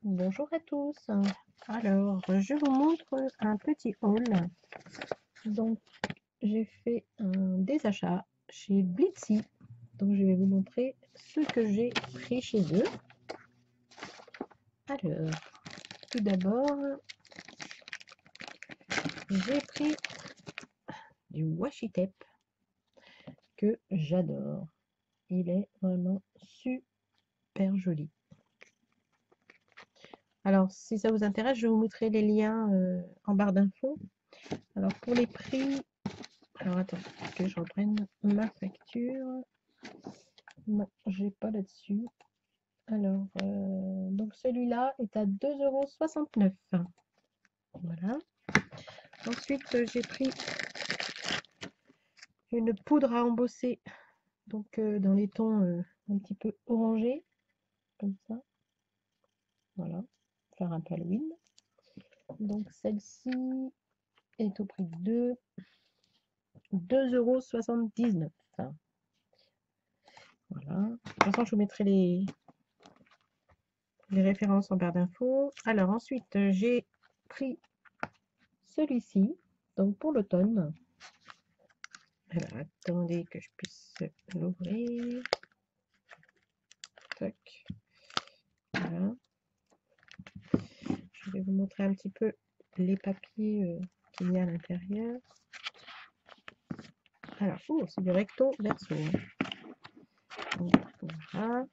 Bonjour à tous. Alors, je vous montre un petit haul. Donc, j'ai fait des achats chez Blitzy. Donc, je vais vous montrer ce que j'ai pris chez eux. Alors, tout d'abord, j'ai pris du washi tape que j'adore. Il est vraiment super joli. Alors, si ça vous intéresse, je vous mettrai les liens en barre d'infos. Alors, pour les prix, alors attends, que je reprenne ma facture. Non, j'ai pas là-dessus. Alors, donc celui-là est à 2,69 €. Voilà. Ensuite, j'ai pris une poudre à embosser, donc dans les tons un petit peu orangés, comme ça. Voilà, faire un peu Halloween. Donc celle-ci est au prix de 2,79 €. Voilà. De toute façon, je vous mettrai les références en barre d'infos. Alors ensuite, j'ai pris celui-ci, donc pour l'automne. Alors attendez que je puisse l'ouvrir. Tac. Voilà. Je vais vous montrer un petit peu les papiers qu'il y a à l'intérieur. Alors, oh, c'est du recto verso. Donc, voilà.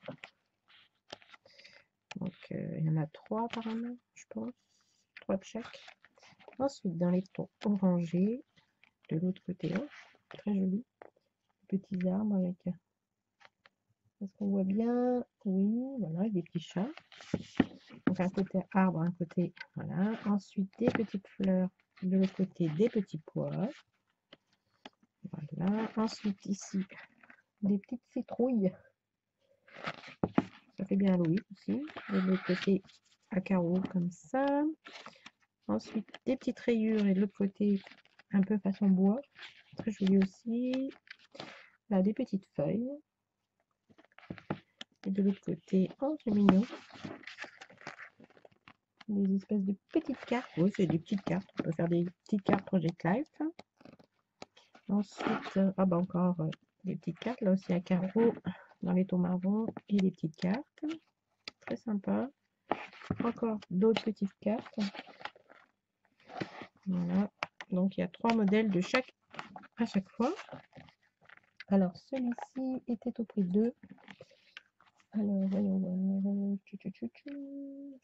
Donc, il y en a 3 apparemment, je pense. 3 de chaque. Ensuite, dans les tons orangés, de l'autre côté, hein, très joli. Petits arbres avec. Est-ce qu'on voit bien? Oui, voilà, avec des petits chats. Donc, un côté arbre, un côté. Voilà. Ensuite, des petites fleurs. De l'autre côté, des petits pois. Voilà. Ensuite, ici, des petites citrouilles. Ça fait bien Halloween aussi. De l'autre côté, à carreaux comme ça. Ensuite, des petites rayures et de l'autre côté, un peu façon bois. Très joli aussi. Là, des petites feuilles. Et de l'autre côté, oh, c'est mignon. Des espèces de petites cartes. Oui, c'est des petites cartes. On peut faire des petites cartes Project Life. Ensuite, ah bah encore des petites cartes. Là aussi, à carreaux dans les tons marrons et des petites cartes. Très sympa. Encore d'autres petites cartes. Voilà. Donc, il y a 3 modèles de chaque à chaque fois. Alors, celui-ci était au prix de. Alors, voyons voir.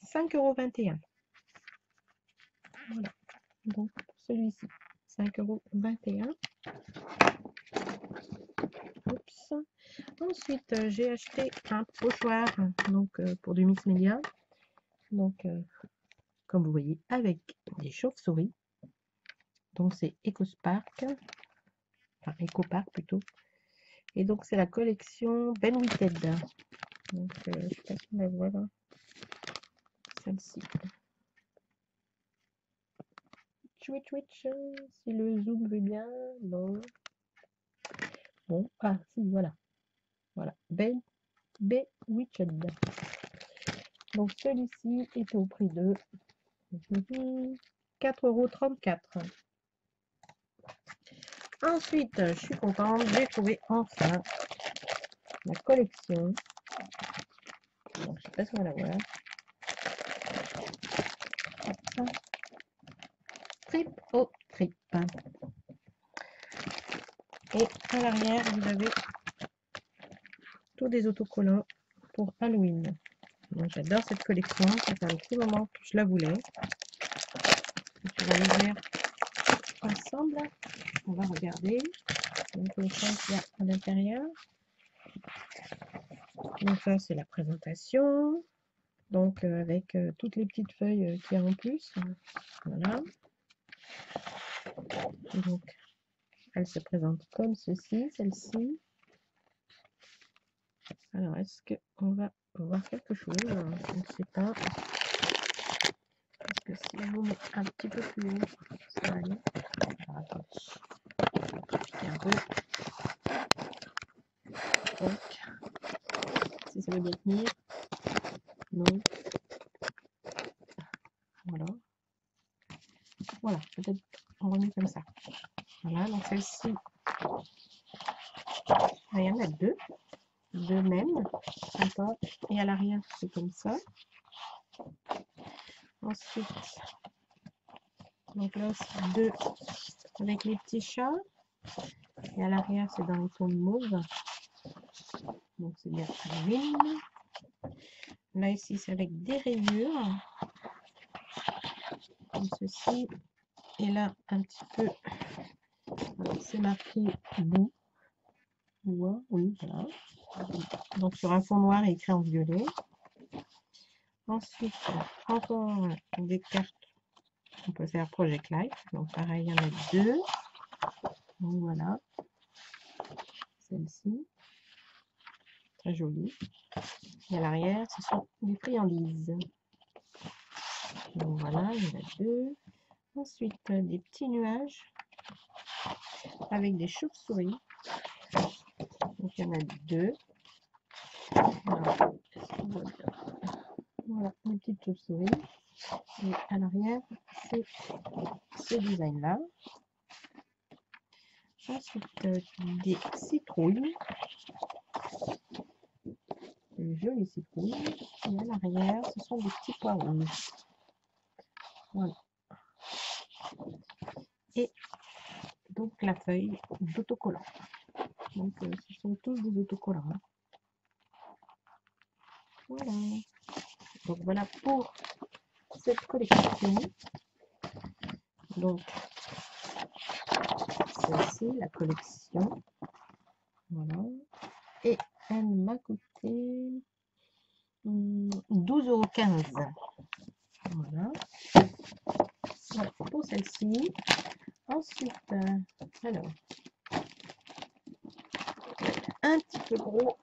5,21 €. Voilà. Donc, pour celui-ci, 5,21 €. Oups. Ensuite, j'ai acheté un pochoir donc, pour du mix média. Donc, comme vous voyez, avec des chauves-souris. Donc, c'est EcoSpark. Enfin, EcoPark plutôt. Et donc, c'est la collection Ben Witted. Donc, je ne sais pas si on la voit là. Celle-ci. Twitch, twitch. Si le zoom veut bien. Non. Bon, ah, si, voilà. Voilà. Ben Bewitched. Donc, celui-ci est au prix de 4,34 €. Ensuite, je suis contente, j'ai trouvé enfin la collection. Donc, je sais pas si on va la voir. Trip au trip. Et à l'arrière, vous avez tous des autocollants pour Halloween. Donc, j'adore cette collection. Ça fait un petit moment que je la voulais. On va l'ouvrir ensemble. On va regarder. Donc, le qu'il y a à l'intérieur. Donc, ça, c'est la présentation. Donc, avec toutes les petites feuilles qu'il y a en plus. Voilà. Donc, elle se présente comme ceci, celle-ci. Alors, est-ce qu'on va voir quelque chose? Je ne sais pas. Parce que si on met un petit peu plus haut, ça va aller. Alors, attendez. Je vais un peu. Donc, si ça veut bien tenir. Non. Voilà. Voilà, peut-être on remet comme ça. Voilà, donc celle-ci, il y en a deux mêmes, sympa. Et à l'arrière, c'est comme ça. Ensuite, donc là aussi deux avec les petits chats. Et à l'arrière, c'est dans les tons mauve. Donc c'est bien Halloween. Là ici, c'est avec des rayures. Comme ceci. Et là, un petit peu, c'est marqué bout. Oui, voilà. Donc sur un fond noir et écrit en violet. Ensuite, encore des cartes. On peut faire Project Life. Donc pareil, il y en a deux. Donc voilà. Celle-ci. Très jolie. Et à l'arrière, ce sont des friandises. Donc voilà, il y en a deux. Ensuite, des petits nuages avec des chauves-souris. Donc il y en a deux. Voilà, les petites chauves-souris. Et à l'arrière, c'est ce design-là. Ensuite, des citrouilles. Des jolies citrouilles. Et à l'arrière, ce sont des petits pois rouges. Voilà. Et donc la feuille d'autocollant. Donc ce sont tous des autocollants. Voilà. Donc voilà pour cette collection. Donc celle-ci, la collection. Voilà. Et elle m'a coûté 12,15 €. Voilà. Voilà pour celle-ci. Ensuite, alors, un petit peu gros.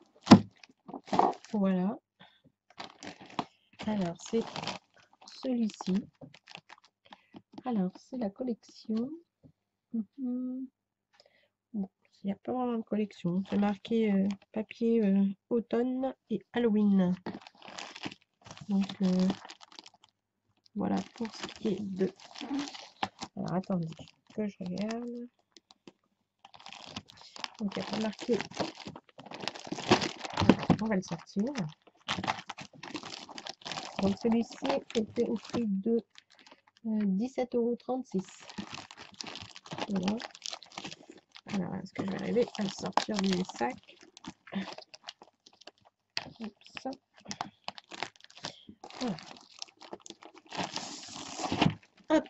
Voilà. Alors, c'est celui-ci. Alors, c'est la collection. Bon, il n'y a pas vraiment de collection. C'est marqué papier automne et Halloween. Donc, voilà pour ce qui est de... Alors, attendez que je regarde. Donc, il n'y a pas marqué. On va le sortir. Donc, celui-ci était au prix de 17,36 €. Voilà. Alors, est-ce que je vais arriver à le sortir du sac? Oups. Voilà. Hop.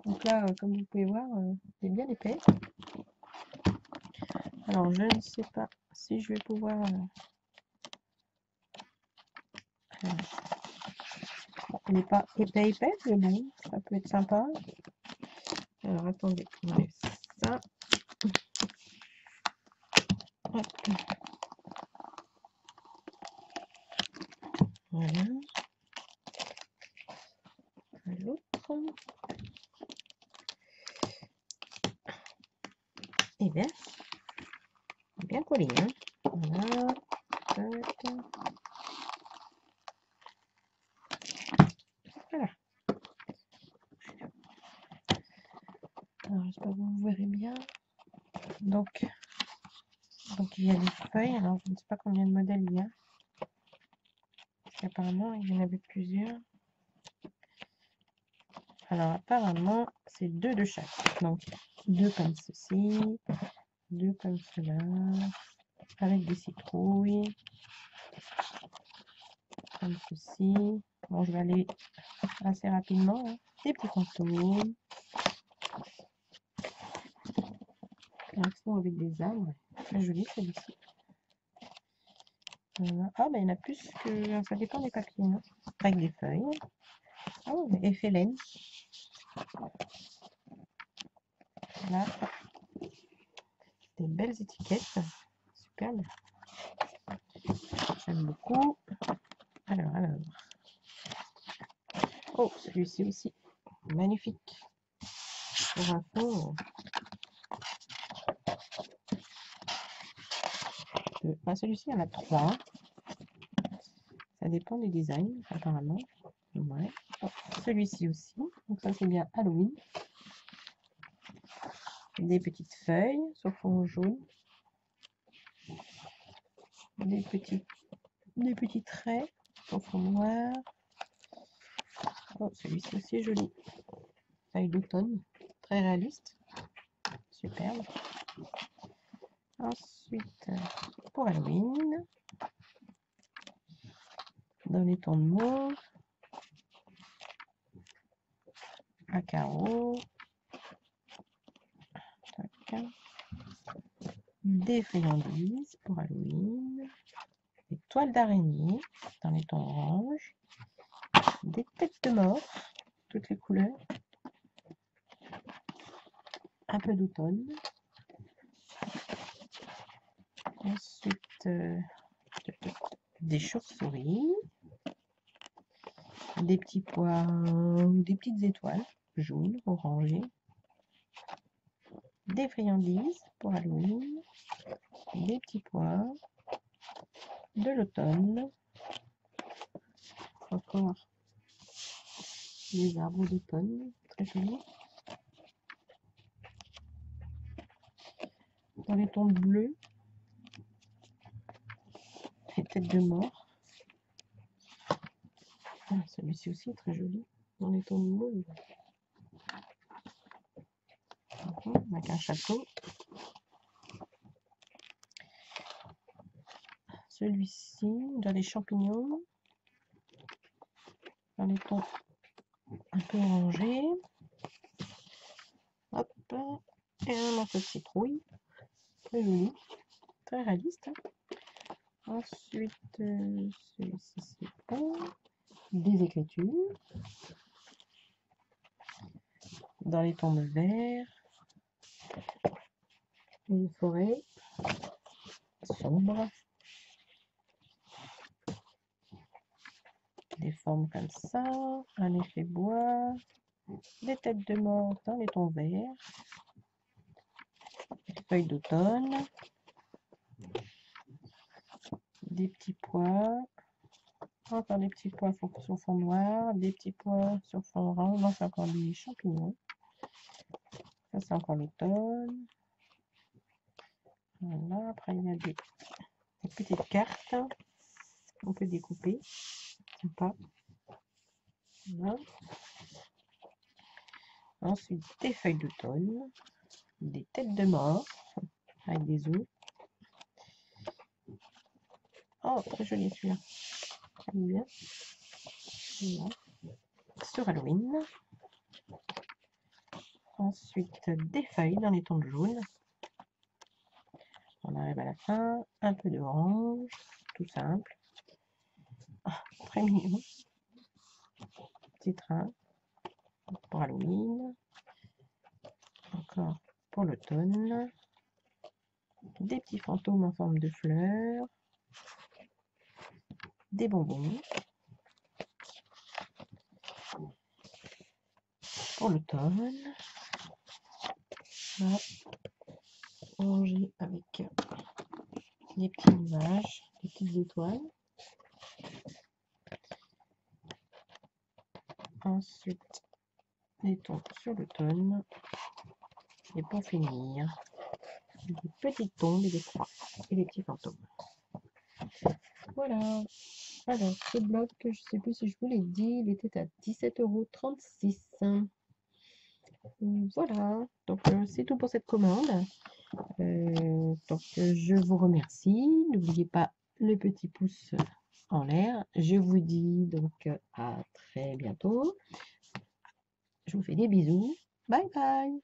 Donc là, comme vous pouvez voir, c'est bien épais. Alors, je ne sais pas si je vais pouvoir... il n'est pas épais, mais bon, ça peut être sympa. Alors, attendez, on enlève ça. Hop. Voilà. L'autre. Et bien collé, hein. Voilà. Voilà. Alors, j'espère que vous verrez bien. Donc, il y a des feuilles. Alors, je ne sais pas combien de modèles il y a. Parce qu'apparemment, il y en avait plusieurs. Alors, apparemment, c'est deux de chaque. Donc, deux comme ceci, deux comme cela, avec des citrouilles, comme ceci. Bon, je vais aller assez rapidement. Hein. Des petits fantômes. Avec des arbres. Très joli celui-ci. Voilà. Ah, ben il y en a plus que... Ça dépend des papiers. Hein. Avec des feuilles. Oh, effet laine. Là. Des belles étiquettes. Superbe. J'aime beaucoup. Alors. Oh, celui-ci aussi. Magnifique. Pour info. Celui-ci, il y en a trois. Ça dépend du design, apparemment. Ouais. Oh, celui-ci aussi. Donc ça, c'est bien Halloween. Des petites feuilles sur fond jaune. Des petits traits sur fond noir. Oh, celui-ci aussi est joli. Feuille d'automne. Très réaliste. Superbe. Ensuite, pour Halloween, dans les tons de mauve, à carreaux, des friandises pour Halloween, des toiles d'araignée dans les tons orange, des têtes de mort, toutes les couleurs, un peu d'automne. Ensuite, des chauves-souris, des petits pois, des petites étoiles jaunes, orangées, des friandises pour Halloween, des petits pois, de l'automne, encore des arbres d'automne, très jolis. Dans les tons bleus, les têtes de mort. Ah, celui-ci aussi est très joli, dans les tons de mauve. Avec un chapeau. Celui-ci, dans les champignons, dans les tons un peu orangés. Hop, et un morceau de citrouille. Très joli, très réaliste. Ensuite, celui-ci, c'est bon. Des écritures. Dans les tons de vert. Une forêt sombre. Des formes comme ça, un effet bois, des têtes de mort dans les tons verts, des feuilles d'automne, des petits pois, encore des petits pois sur fond noir, des petits pois sur fond orange, là c'est encore des champignons, ça c'est encore l'automne. Voilà, après il y a des petites cartes qu'on peut découper, sympa. Voilà. Ensuite des feuilles d'automne, des têtes de mort avec des œufs. Oh, très joli celui-là. J'aime bien. Voilà. Sur Halloween. Ensuite, des feuilles dans les tons de jaune. On arrive à la fin. Un peu d'orange. Tout simple. Ah, très mignon. Petit train pour Halloween. Encore pour l'automne. Des petits fantômes en forme de fleurs. Des bonbons. Pour l'automne. Orangé avec des petits nuages, des petites étoiles. Ensuite, les tons sur l'automne. Et pour finir, des petites tombes et des croix et des petits fantômes. Voilà. Alors, ce bloc, je ne sais plus si je vous l'ai dit, il était à 17,36 €. Voilà. Donc, c'est tout pour cette commande. Donc, je vous remercie. N'oubliez pas le petit pouce en l'air. Je vous dis donc à très bientôt. Je vous fais des bisous. Bye bye.